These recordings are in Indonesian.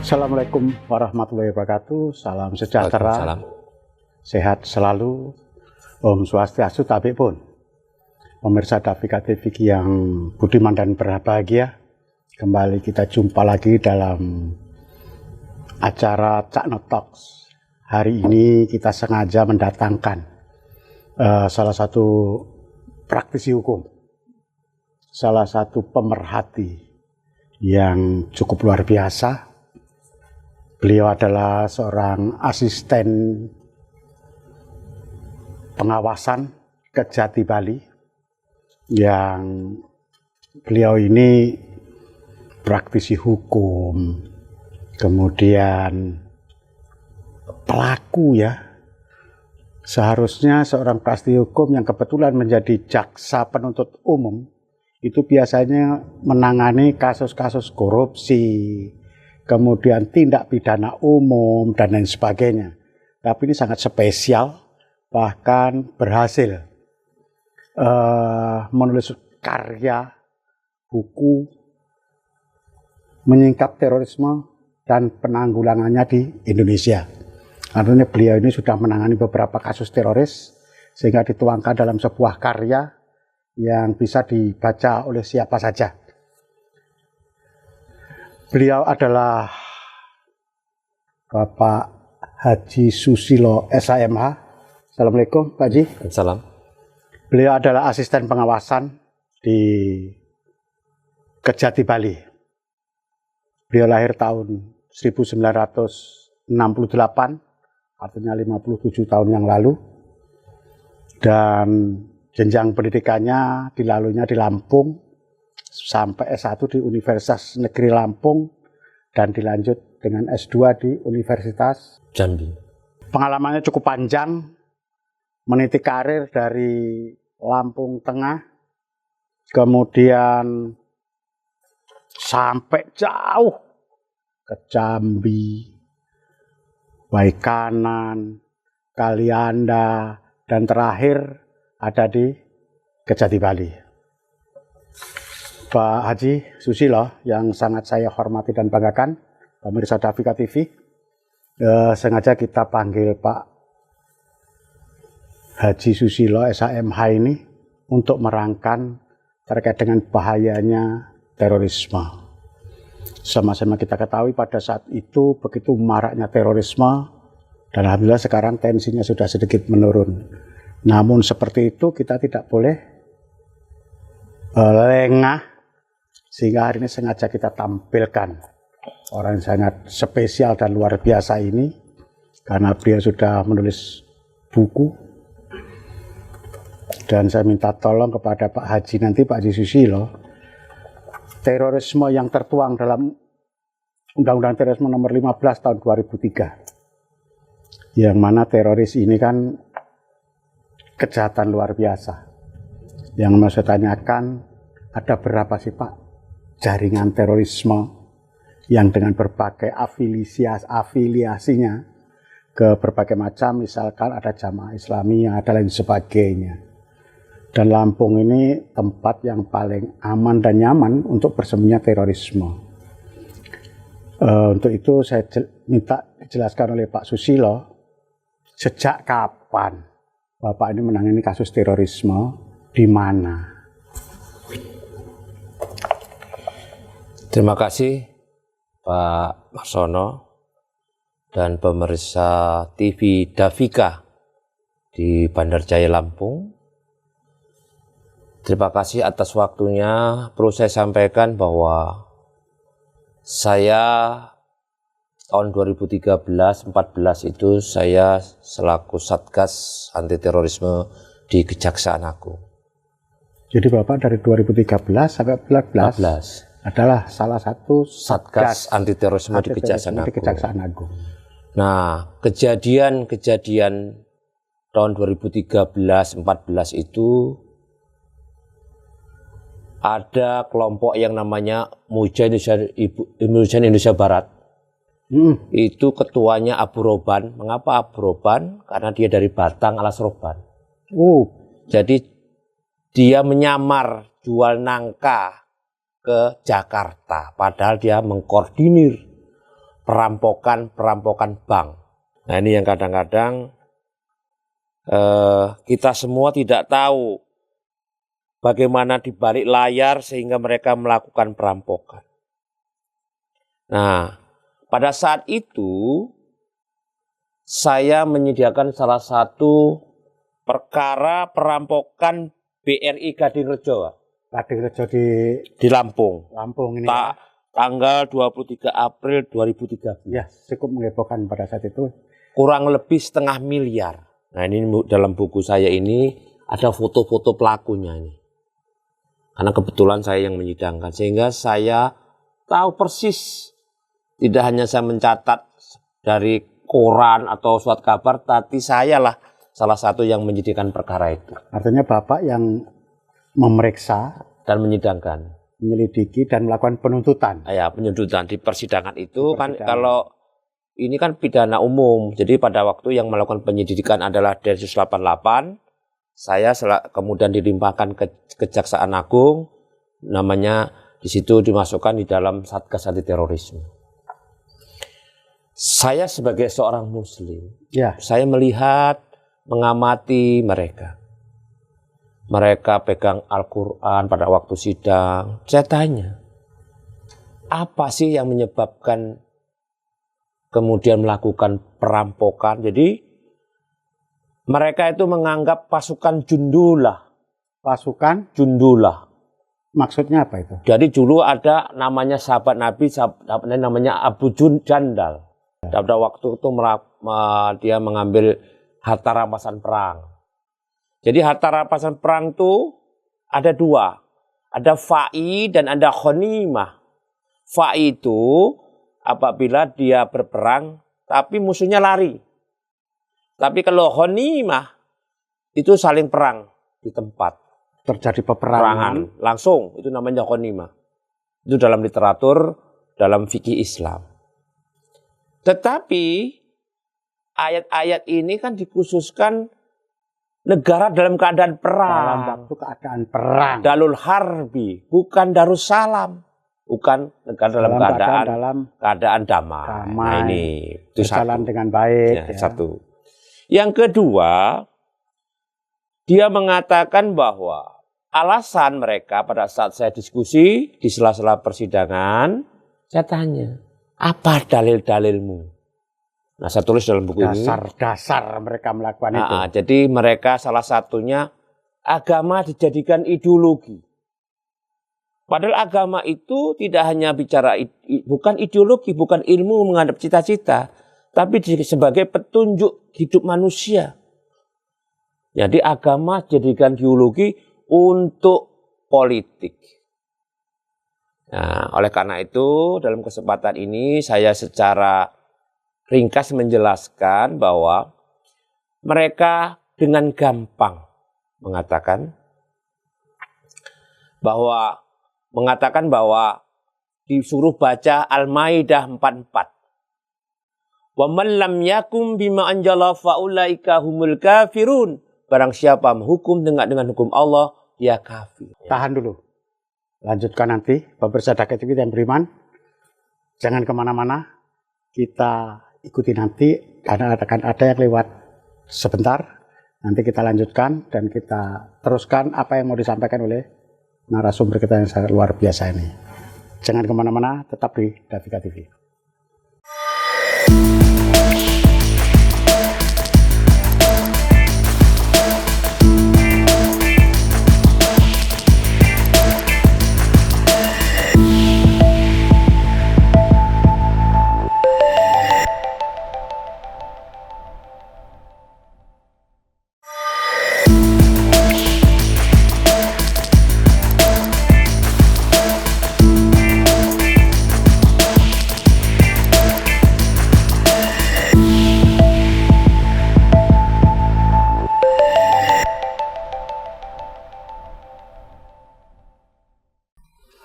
Assalamualaikum warahmatullahi wabarakatuh. Salam sejahtera, sehat selalu, Om Swastiastu, Tabik pun. Pemirsa Davika TV yang budiman dan berbahagia, kembali kita jumpa lagi dalam acara Cakno Talks. Hari ini kita sengaja mendatangkan salah satu praktisi hukum, salah satu pemerhati yang cukup luar biasa. Beliau adalah seorang asisten pengawasan Kejati Bali, yang beliau ini praktisi hukum, kemudian pelaku ya. Seharusnya seorang praktisi hukum yang kebetulan menjadi jaksa penuntut umum itu biasanya menangani kasus-kasus korupsi, kemudian tindak pidana umum, dan lain sebagainya. Tapi ini sangat spesial, bahkan berhasil menulis karya buku menyingkap terorisme dan penanggulangannya di Indonesia. Artinya beliau ini sudah menangani beberapa kasus teroris, sehingga dituangkan dalam sebuah karya yang bisa dibaca oleh siapa saja. Beliau adalah Bapak Haji Susilo SHMH. Assalamualaikum Pak Haji. Salam. Beliau adalah asisten pengawasan di Kejati Bali. Beliau lahir tahun 1968, artinya 57 tahun yang lalu. Dan jenjang pendidikannya dilaluinya di Lampung, sampai S1 di Universitas Negeri Lampung, dan dilanjut dengan S2 di Universitas Jambi. Pengalamannya cukup panjang, meniti karir dari Lampung Tengah, kemudian sampai jauh ke Jambi, Waikanan, Kalianda, dan terakhir ada di Kejati Bali. Pak Haji Susilo yang sangat saya hormati dan banggakan, pemirsa Davika TV, sengaja kita panggil Pak Haji Susilo SHMH ini untuk merangkan terkait dengan bahayanya terorisme. Sama-sama kita ketahui pada saat itu begitu maraknya terorisme, dan alhamdulillah sekarang tensinya sudah sedikit menurun. Namun seperti itu kita tidak boleh lengah, sehingga hari ini sengaja kita tampilkan orang yang sangat spesial dan luar biasa ini, karena beliau sudah menulis buku. Dan saya minta tolong kepada Pak Haji nanti, Pak Haji Susilo, terorisme yang tertuang dalam Undang-Undang Terorisme nomor 15 tahun 2003, yang mana teroris ini kan kejahatan luar biasa. Yang mau saya tanyakan, ada berapa sih Pak jaringan terorisme yang dengan berbagai afiliasinya ke berbagai macam, misalkan ada Jamaah Islamiyah, ada lain sebagainya. Dan Lampung ini tempat yang paling aman dan nyaman untuk bersembunyi terorisme. Untuk itu saya minta dijelaskan oleh Pak Susilo, sejak kapan Bapak ini menangani kasus terorisme, di mana? Terima kasih Pak Marsono dan pemirsa TV Davika di Bandar Jaya Lampung. Terima kasih atas waktunya. Perlu saya sampaikan bahwa saya tahun 2013-14 itu saya selaku Satgas Anti Terorisme di Kejaksaan Agung. Jadi Bapak dari 2013 sampai 14 adalah salah satu Satgas Anti Terorisme di Kejaksaan Agung. Nah, kejadian tahun 2013-14 itu ada kelompok yang namanya Mujahidin Indonesia Barat. Itu ketuanya Abu Roban. Mengapa Abu Roban? Karena dia dari Batang alias Roban. Jadi dia menyamar jual nangka ke Jakarta, padahal dia mengkoordinir perampokan bank. Nah ini yang kadang-kadang kita semua tidak tahu bagaimana di balik layar sehingga mereka melakukan perampokan. Nah, pada saat itu saya menyediakan salah satu perkara perampokan BRI Gadingrejo. Gadingrejo di Lampung. Lampung ini. Tanggal 23 April 2013. Ya, cukup menghebohkan pada saat itu. Kurang lebih 0,5 miliar. Nah ini dalam buku saya ini ada foto-foto pelakunya ini. Karena kebetulan saya yang menyidangkan. Sehingga saya tahu persis. Tidak hanya saya mencatat dari koran atau surat kabar. Tapi saya lah salah satu yang menyidikan perkara itu. Artinya Bapak yang memeriksa. Dan menyidangkan. Menyelidiki dan melakukan penuntutan. Ya penuntutan di persidangan itu kan kalau ini kan pidana umum. Jadi pada waktu yang melakukan penyidikan adalah Densus 88. Saya kemudian dilimpahkan ke Kejaksaan Agung. Namanya di situ dimasukkan di dalam Satgas Anti Terorisme. Saya sebagai seorang muslim, saya melihat, mengamati mereka. Mereka pegang Al-Quran pada waktu sidang. Saya tanya, apa sih yang menyebabkan kemudian melakukan perampokan? Jadi mereka itu menganggap pasukan Jundulah. Pasukan? Jundulah. Maksudnya apa itu? Jadi dulu ada namanya sahabat Nabi, namanya Abu Jandal. Pada waktu itu dia mengambil harta rampasan perang. Jadi harta rampasan perang itu ada dua. Ada fa'i dan ada ghanimah. Fa'i itu apabila dia berperang tapi musuhnya lari. Tapi kalau ghanimah itu saling perang di tempat. Terjadi peperangan. Langsung, itu namanya ghanimah. Itu dalam literatur, dalam fikih Islam. Tetapi ayat-ayat ini kan dikhususkan negara dalam keadaan perang. Dalam waktu keadaan perang. Dalul harbi, bukan darussalam. Bukan negara dalam keadaan damai. Nah ini itu berjalan dengan baik. Ya. Satu. Yang kedua, dia mengatakan bahwa alasan mereka pada saat saya diskusi di sela-sela persidangan, saya tanya, apa dalil-dalilmu? Nah, saya tulis dalam buku ini. Dasar-dasar mereka melakukan itu. Jadi mereka salah satunya agama dijadikan ideologi. Padahal agama itu tidak hanya bicara, bukan ideologi, bukan ilmu menghadap cita-cita. Tapi sebagai petunjuk hidup manusia. Jadi agama jadikan ideologi untuk politik. Nah, oleh karena itu dalam kesempatan ini saya secara ringkas menjelaskan bahwa mereka dengan gampang mengatakan bahwa disuruh baca Al-Maidah 44. Wa man lam yakum bima anjala faulaika humul kafirun. Barang siapa menghukum dengan hukum Allah, dia kafir. Tahan dulu. Lanjutkan nanti, pemirsa Dakai TV yang beriman. Jangan kemana-mana. Kita ikuti nanti, karena akan ada yang lewat sebentar. Nanti kita lanjutkan dan kita teruskan apa yang mau disampaikan oleh narasumber kita yang sangat luar biasa ini. Jangan kemana-mana, tetap di Davika TV.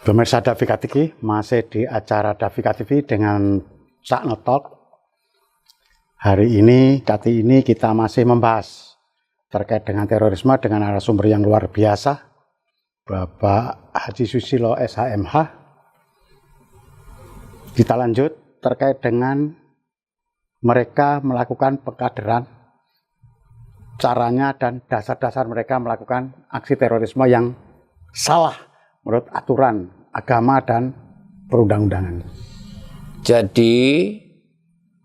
Pemirsa Davika TV, masih di acara Davika TV dengan Cak Notok. Hari ini, kali ini kita masih membahas terkait dengan terorisme dengan narasumber yang luar biasa, Bapak Haji Susilo SHMH. Kita lanjut terkait dengan mereka melakukan pengkaderan, caranya dan dasar-dasar mereka melakukan aksi terorisme yang salah menurut aturan agama dan perundang-undangan. Jadi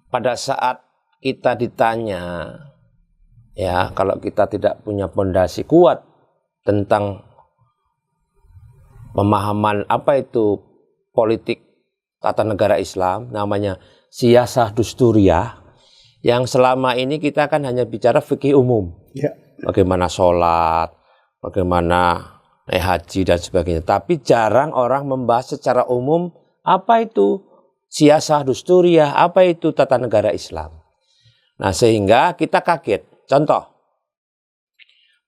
pada saat kita ditanya, ya kalau kita tidak punya fondasi kuat tentang pemahaman apa itu politik tata negara Islam, namanya siyasah dusturiyah, yang selama ini kita kan hanya bicara fikih umum, ya. Bagaimana sholat, bagaimana haji dan sebagainya. Tapi jarang orang membahas secara umum apa itu siyasah dusturiyah, apa itu tata negara Islam. Nah sehingga kita kaget. Contoh,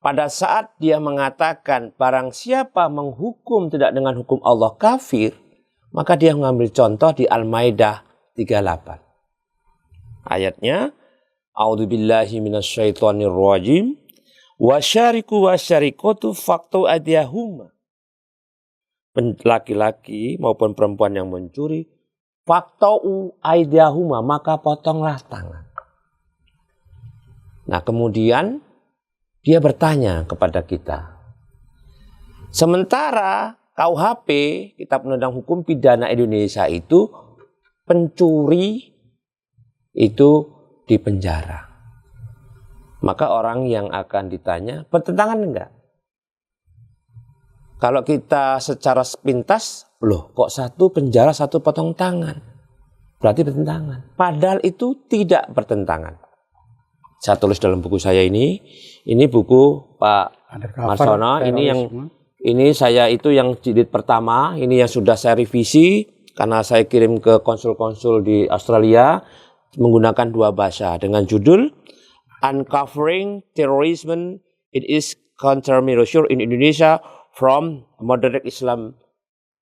pada saat dia mengatakan barang siapa menghukum tidak dengan hukum Allah kafir, maka dia mengambil contoh di Al-Maidah 38. Ayatnya, A'udzubillahi minasyaitonirrajim, wasyariku wasyarikatu faktu adiyahuma. Laki-laki maupun perempuan yang mencuri, faktu adiyahuma, maka potonglah tangan. Nah kemudian dia bertanya kepada kita. Sementara KUHP, Kitab Undang-Undang Hukum Pidana Indonesia itu pencuri itu dipenjara. Maka orang yang akan ditanya, bertentangan enggak? Kalau kita secara sepintas, loh kok satu penjara, satu potong tangan? Berarti bertentangan. Padahal itu tidak bertentangan. Saya tulis dalam buku saya ini buku Pak Marsono, ini saya itu yang jilid pertama, ini yang sudah saya revisi, karena saya kirim ke konsul-konsul di Australia, menggunakan 2 bahasa dengan judul Uncovering Terrorism It is Countermeasure in Indonesia from Moderate Islam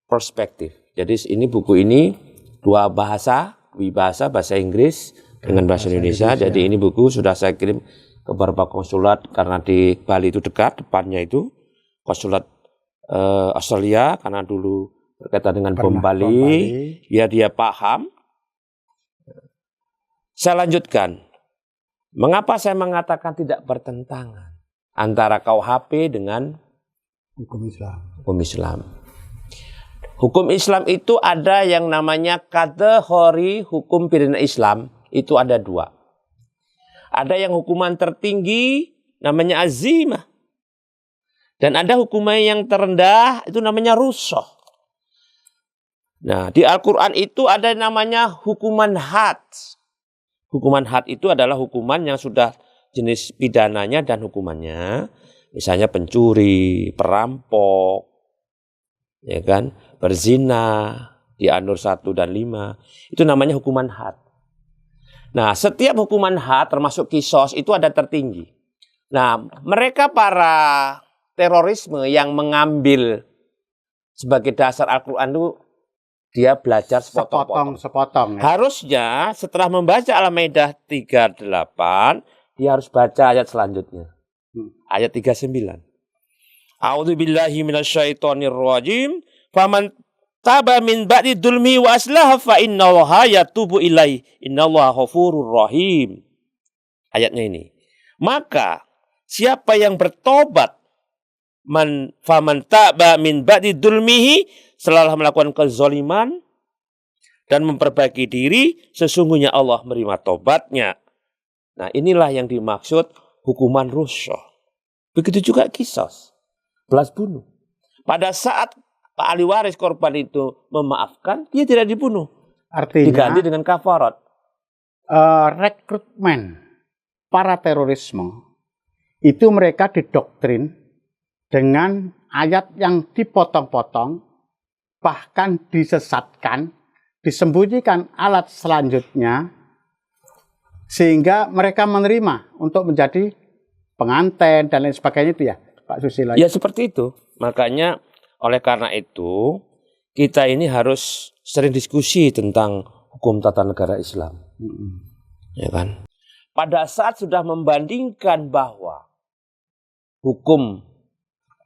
Perspective. Jadi ini buku ini 2 bahasa, bahasa Inggris dengan bahasa Indonesia. Jadi ini buku sudah saya kirim ke beberapa konsulat karena di Bali itu dekat, depannya itu konsulat Australia karena dulu berkaitan dengan bom Bali. Ya dia paham. Saya lanjutkan. Mengapa saya mengatakan tidak bertentangan antara KUHP dengan hukum Islam? Hukum Islam itu ada yang namanya kategori hukum pidana Islam, itu ada 2. Ada yang hukuman tertinggi namanya azimah. Dan ada hukuman yang terendah itu namanya rusuh. Nah, di Al-Quran itu ada namanya hukuman had. Hukuman had itu adalah hukuman yang sudah jenis pidananya dan hukumannya. Misalnya pencuri, perampok, ya kan, berzina, di An-Nur 1 dan 5. Itu namanya hukuman had. Nah, setiap hukuman had termasuk kisos itu ada tertinggi. Nah, mereka para terorisme yang mengambil sebagai dasar Al-Quran itu dia belajar sepotong-sepotong. Ya. Harusnya setelah membaca Al-Maidah 38, dia harus baca ayat selanjutnya. Ayat 39. A'udzubillahi minasyaitonirrajim. Faman taba min ba'di dzulmi wa aslaha fa innallaha yatubu ilaihi. Innallaha ghafurur rahim. Ayatnya ini. Maka siapa yang bertobat faman taba min ba'di dzulmihi, setelah melakukan kezaliman dan memperbaiki diri, sesungguhnya Allah menerima tobatnya. Nah, inilah yang dimaksud hukuman rusuh. Begitu juga kisos, balas bunuh. Pada saat Pak ahli waris korban itu memaafkan, dia tidak dibunuh. Artinya diganti dengan kafarat. Rekrutmen para terorisme itu mereka didoktrin dengan ayat yang dipotong-potong, bahkan disesatkan, disembunyikan alat selanjutnya, sehingga mereka menerima untuk menjadi pengantin dan lain sebagainya itu ya, Pak Susilo. Ya seperti itu. Makanya oleh karena itu kita ini harus sering diskusi tentang hukum tata negara Islam. Ya kan? Pada saat sudah membandingkan bahwa hukum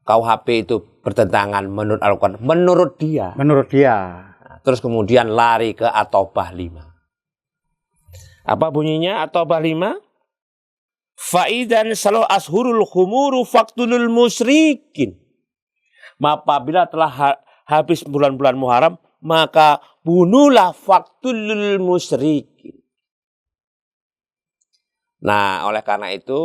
KUHP itu bertentangan menurut Al-Quran, menurut dia. Menurut dia. Terus kemudian lari ke At-Taubah 5. Apa bunyinya atau bah 5? Faidan saloh ashurul khumuru faktulul musrikin. Apabila telah habis bulan-bulan Muharram, maka bunuhlah faktulul musrikin. Nah, oleh karena itu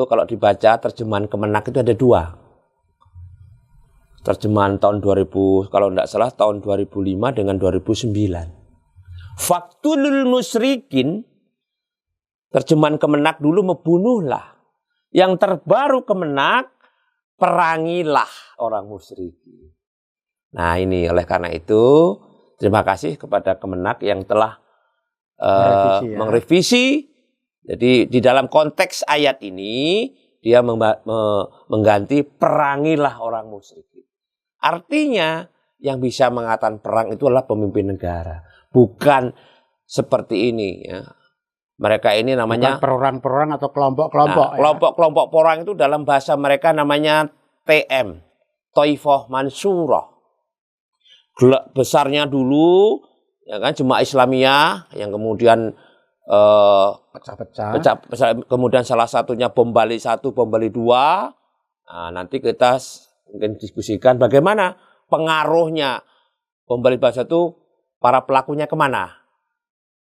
kalau dibaca terjemahan Kemenak itu ada 2. Terjemahan tahun 2000, kalau tidak salah tahun 2005 dengan 2009. Faktulul musrikin, terjemahan Kemenak dulu membunuhlah. Yang terbaru Kemenak, perangilah orang musyrikin. Nah ini oleh karena itu, terima kasih kepada Kemenak yang telah merevisi. Jadi di dalam konteks ayat ini, dia mengganti perangilah orang musyrikin. Artinya yang bisa mengatakan perang itu adalah pemimpin negara. Bukan seperti ini. Ya. Mereka ini namanya perorang-perorang atau kelompok-kelompok. Nah, kelompok-kelompok perang itu dalam bahasa mereka namanya TM. Taifah Mansurah. Besarnya dulu, ya kan, Jemaah Islamiyah yang kemudian pecah-pecah. Kemudian salah satunya bom Bali 1, bom Bali 2. Nah, nanti kita mungkin diskusikan bagaimana pengaruhnya bom Bali 1, para pelakunya kemana.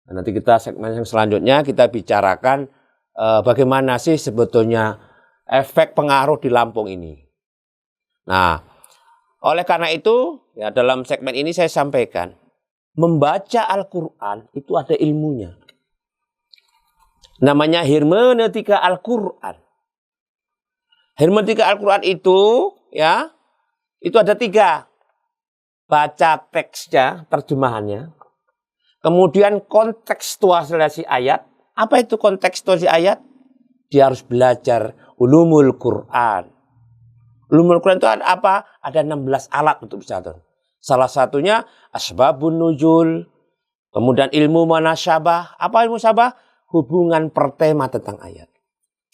Nah, nanti kita segmen yang selanjutnya kita bicarakan bagaimana sih sebetulnya efek pengaruh di Lampung ini. Nah, oleh karena itu ya dalam segmen ini saya sampaikan membaca Al-Quran itu ada ilmunya. Namanya hermeneutika Al-Quran. Hermeneutika Al-Quran itu ya itu ada 3. Baca teksnya, terjemahannya. Kemudian kontekstualisasi ayat. Apa itu kontekstualisasi ayat? Dia harus belajar ulumul Quran. Ulumul Quran itu ada apa? Ada 16 alat untuk bisa. Salah satunya asbabun nuzul. Kemudian ilmu munasyabah. Apa ilmu munasyabah? Hubungan pertema tentang ayat.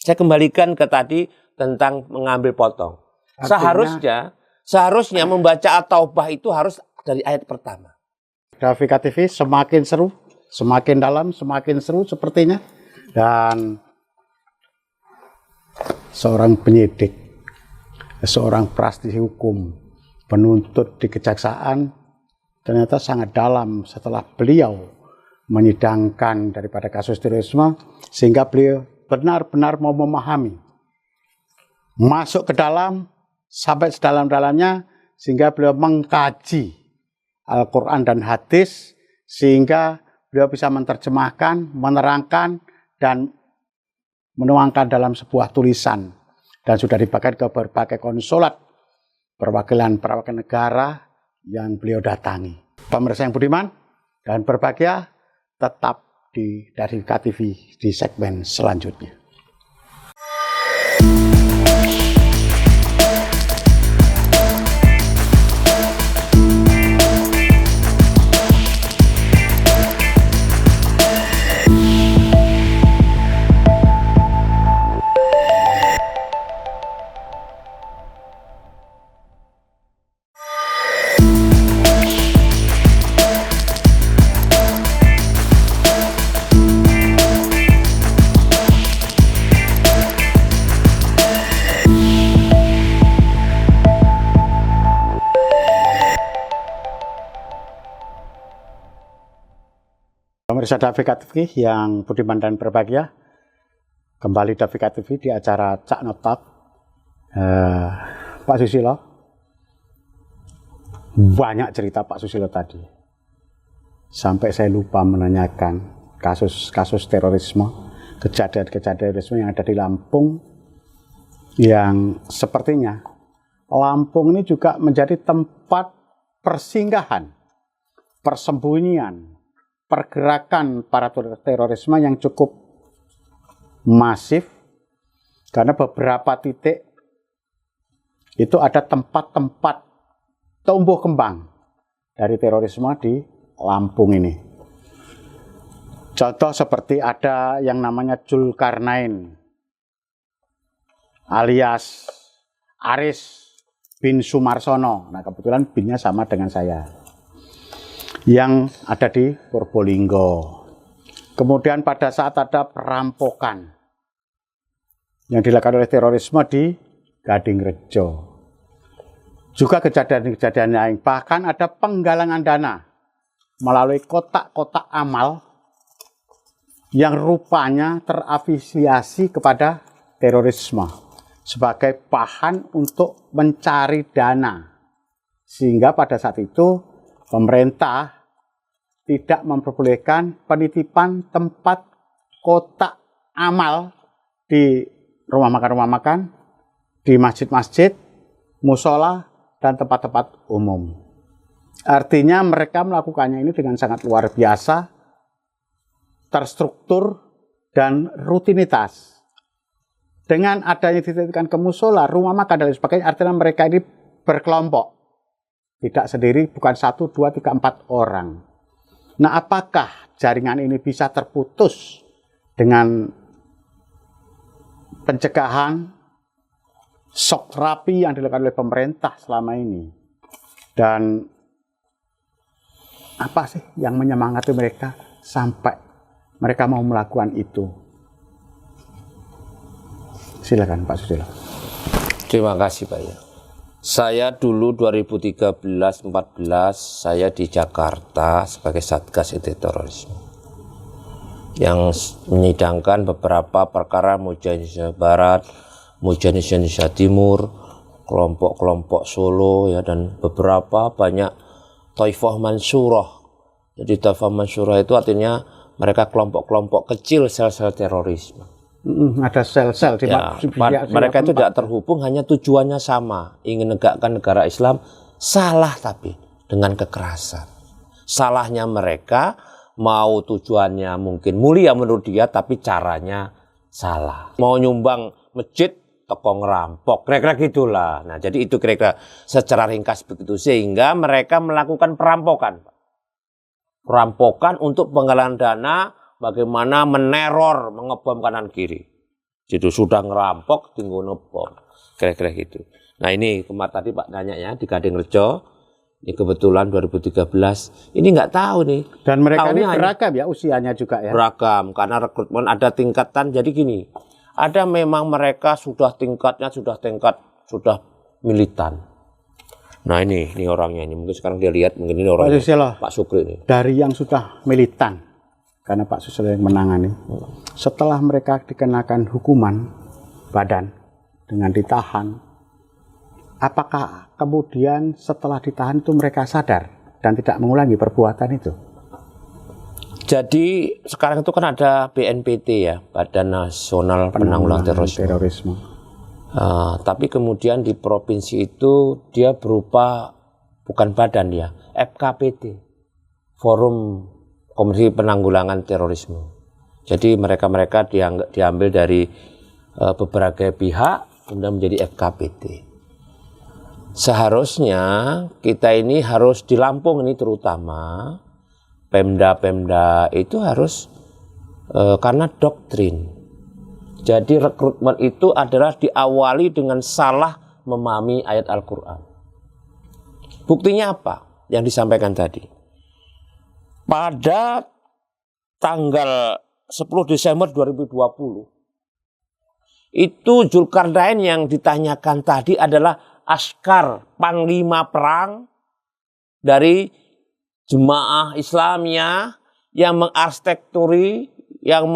Saya kembalikan ke tadi tentang mengambil potong. Artinya, seharusnya membaca At-Taubah itu harus dari ayat pertama. Davika TV semakin seru, semakin dalam, semakin seru sepertinya. Dan seorang penyidik, seorang praktisi hukum, penuntut di kejaksaan, ternyata sangat dalam setelah beliau menyidangkan daripada kasus terorisme, sehingga beliau benar-benar mau memahami. Masuk ke dalam, sampai sedalam-dalamnya, sehingga beliau mengkaji Al-Quran dan hadis, sehingga beliau bisa menerjemahkan, menerangkan, dan menuangkan dalam sebuah tulisan. Dan sudah dipakai ke berbagai konsulat, perwakilan negara yang beliau datangi. Pemirsa yang budiman dan berbahagia, tetap di Davika TV di segmen selanjutnya. Pemirsa Davika TV yang budiman dan berbahagia, kembali Davika TV di acara Cak Notak. Pak Susilo, banyak cerita Pak Susilo tadi, sampai saya lupa menanyakan kasus-kasus terorisme, kejadian-kejadian terorisme yang ada di Lampung, yang sepertinya Lampung ini juga menjadi tempat persinggahan, persembunyian, pergerakan para terorisme yang cukup masif, karena beberapa titik itu ada tempat-tempat tumbuh kembang dari terorisme di Lampung ini. Contoh seperti ada yang namanya Zulkarnain alias Aris bin Sumarsono. Nah, kebetulan binnya sama dengan saya, yang ada di Purbolinggo. Kemudian pada saat ada perampokan yang dilakukan oleh terorisme di Gadingrejo. Juga kejadian-kejadian lain, bahkan ada penggalangan dana melalui kotak-kotak amal yang rupanya terafiliasi kepada terorisme sebagai bahan untuk mencari dana. Sehingga pada saat itu pemerintah tidak memperbolehkan penitipan tempat kotak amal di rumah makan, di masjid-masjid, musola, dan tempat-tempat umum. Artinya mereka melakukannya ini dengan sangat luar biasa, terstruktur, dan rutinitas. Dengan adanya dititipkan ke musola, rumah makan, dan lain sebagainya, artinya mereka ini berkelompok. Tidak sendiri, bukan 1, 2, 3, 4 orang. Nah, apakah jaringan ini bisa terputus dengan pencegahan shock terapi yang dilakukan oleh pemerintah selama ini? Dan apa sih yang menyemangati mereka sampai mereka mau melakukan itu? Silakan Pak Susilo. Terima kasih Pak ya. Saya dulu 2013-14 saya di Jakarta sebagai Satgas Anti Terorisme yang menyidangkan beberapa perkara Mujahidin Indonesia Barat, Mujahidin Indonesia Timur, kelompok-kelompok Solo ya, dan beberapa banyak Taifah Mansurah. Jadi Taifah Mansurah itu artinya mereka kelompok-kelompok kecil sel-sel terorisme. Ada sel-sel di mereka itu tidak terhubung, hanya tujuannya sama, ingin menegakkan negara Islam. Salah tapi dengan kekerasan. Salahnya mereka mau tujuannya mungkin mulia menurut dia, tapi caranya salah. Mau nyumbang masjid, toko ngerampok, kira-kira gitulah. Nah, jadi itu kira-kira secara ringkas begitu, sehingga mereka melakukan perampokan. Perampokan untuk penggalangan dana, bagaimana meneror, mengebom kanan kiri. Jadi sudah ngerampok, tinggal ngebom. Kira-kira gitu. Nah ini kemarin tadi Pak nanya ya, di Gadingrejo. Ini kebetulan 2013. Ini nggak tahu nih. Dan mereka ini beragam ya usianya juga ya? Beragam, karena rekrutmen ada tingkatan. Jadi gini, ada memang mereka sudah tingkatnya, sudah militan. Nah ini orangnya ini. Mungkin sekarang dia lihat, mungkin ini orangnya. Pak Sukri ini. Dari yang sudah militan, karena Pak Susilo yang menangani, setelah mereka dikenakan hukuman badan dengan ditahan, apakah kemudian setelah ditahan itu mereka sadar dan tidak mengulangi perbuatan itu? Jadi sekarang itu kan ada BNPT ya, Badan Nasional Penanggulangan Terorisme. Tapi kemudian di provinsi itu dia berupa bukan badan ya, FKPT, Forum Komisi Penanggulangan Terorisme. Jadi mereka diambil dari beberapa pihak kemudian menjadi FKPT. Seharusnya kita ini harus di Lampung ini terutama Pemda itu harus karena doktrin. Jadi rekrutmen itu adalah diawali dengan salah memahami ayat Al-Quran. Buktinya apa? Yang disampaikan tadi. Pada tanggal 10 Desember 2020, itu Zulkarnain yang ditanyakan tadi adalah askar panglima perang dari jemaah Islamiyah yang mengarsitekturi, yang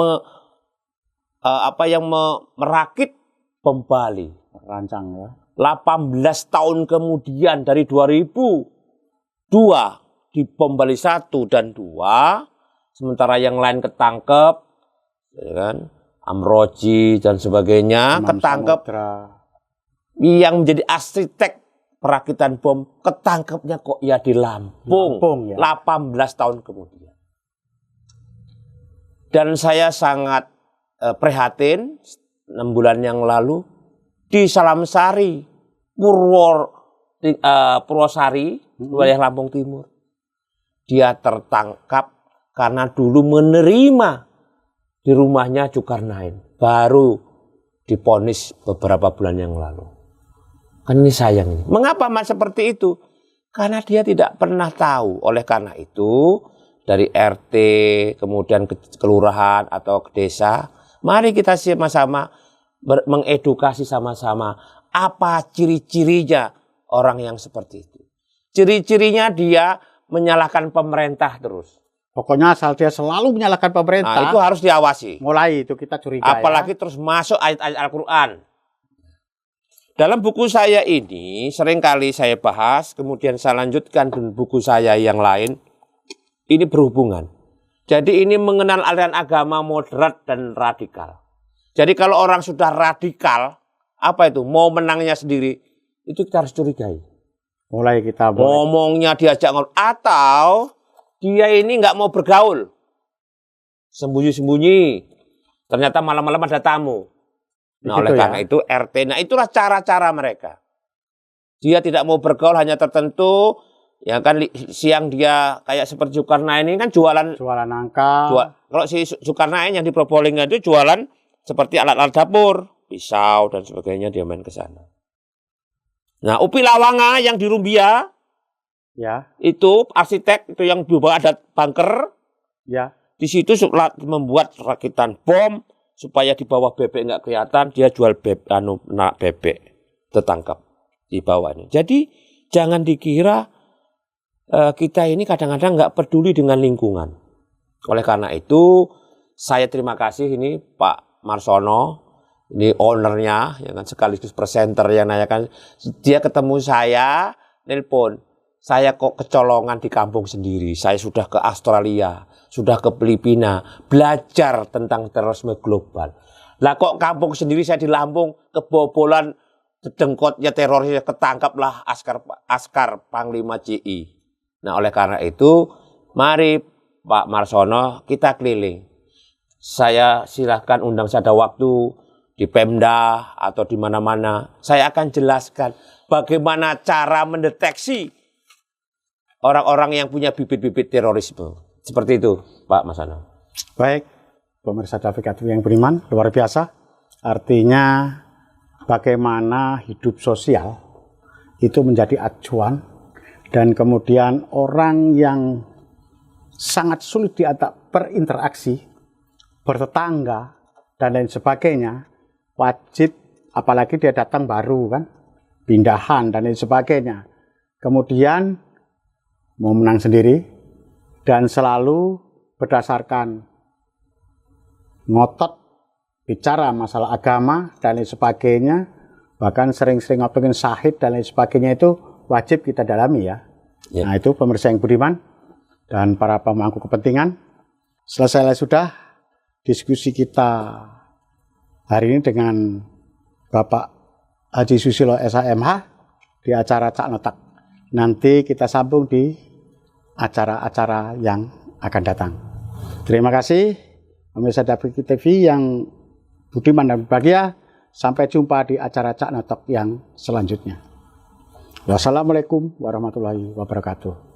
merakit bom Bali. Rancang ya. 18 tahun kemudian dari 2002 di bom Bali 1 dan 2, sementara yang lain ketangkep, ya kan, Amroji dan sebagainya ketangkep. Yang menjadi arsitek perakitan bom ketangkepnya kok ya di Lampung ya. 18 tahun kemudian. Dan saya sangat prihatin 6 bulan yang lalu di Salamsari, Purwosari, wilayah Lampung Timur. Dia tertangkap karena dulu menerima di rumahnya Zulkarnain. Baru divonis beberapa bulan yang lalu. Kan ini sayang ini. Mengapa Mas seperti itu? Karena dia tidak pernah tahu. Oleh karena itu dari RT, kemudian ke kelurahan atau ke desa, mari kita sama-sama mengedukasi sama-sama apa ciri-cirinya orang yang seperti itu. Ciri-cirinya dia menyalahkan pemerintah terus. Pokoknya asal dia selalu menyalahkan pemerintah. Nah, itu harus diawasi. Mulai itu kita curiga. Apalagi terus masuk ayat-ayat Al-Quran. Dalam buku saya ini seringkali saya bahas, kemudian saya lanjutkan dengan buku saya yang lain. Ini berhubungan. Jadi ini mengenal aliran agama moderat dan radikal. Jadi kalau orang sudah radikal, apa itu? Mau menangnya sendiri, itu kita harus curigai. Mulai kita ngomongnya diajak ngobrol. Atau dia ini nggak mau bergaul. Sembunyi-sembunyi. Ternyata malam-malam ada tamu. Nah, oleh karena itu RT, nah itulah cara-cara mereka. Dia tidak mau bergaul hanya tertentu. Ya kan siang dia kayak seperti Zulkarnain ini kan jualan nangka. Kalau si Zulkarnain yang di Probolinggo itu jualan seperti alat-alat dapur, pisau dan sebagainya, dia main ke sana. Nah, Upi Lawanga yang di Rumbia, ya, itu arsitek itu yang dibawa ada bunker, ya, di situ membuat rakitan bom supaya di bawah bebek nggak kelihatan, dia jual bebek tertangkap di bawah ini. Jadi jangan dikira kita ini kadang-kadang nggak peduli dengan lingkungan. Oleh karena itu, saya terima kasih ini Pak Marsono, ini ownernya, yang kan sekaligus presenter yang nanyakan. Dia ketemu saya, nelpon. Saya kok kecolongan di kampung sendiri. Saya sudah ke Australia, sudah ke Filipina, belajar tentang terorisme global. Lah kok kampung sendiri saya di Lampung, kebobolan dengkotnya terorisnya, ketangkaplah askar Panglima CI. Nah, oleh karena itu, mari Pak Marsono kita keliling. Saya silahkan undang saya ada waktu di Pemda atau di mana-mana. Saya akan jelaskan bagaimana cara mendeteksi orang-orang yang punya bibit-bibit terorisme. Seperti itu, Pak Marsono. Baik, pemirsa David yang beriman, luar biasa. Artinya bagaimana hidup sosial itu menjadi acuan. Dan kemudian orang yang sangat sulit diajak berinteraksi, bertetangga, dan lain sebagainya, wajib, apalagi dia datang baru kan, pindahan dan lain sebagainya. Kemudian mau menang sendiri, dan selalu berdasarkan ngotot, bicara masalah agama, dan lain sebagainya, bahkan sering-sering ngomongin syahid dan lain sebagainya itu, wajib kita dalami ya. Nah itu pemirsa yang budiman dan para pemangku kepentingan. Selesai sudah diskusi kita hari ini dengan Bapak Haji Susilo SHMH di acara Cak Notak. Nanti kita sambung di acara-acara yang akan datang. Terima kasih pemirsa David TV yang budiman dan berbahagia. Sampai jumpa di acara Cak Notak yang selanjutnya. Wassalamualaikum warahmatullahi wabarakatuh.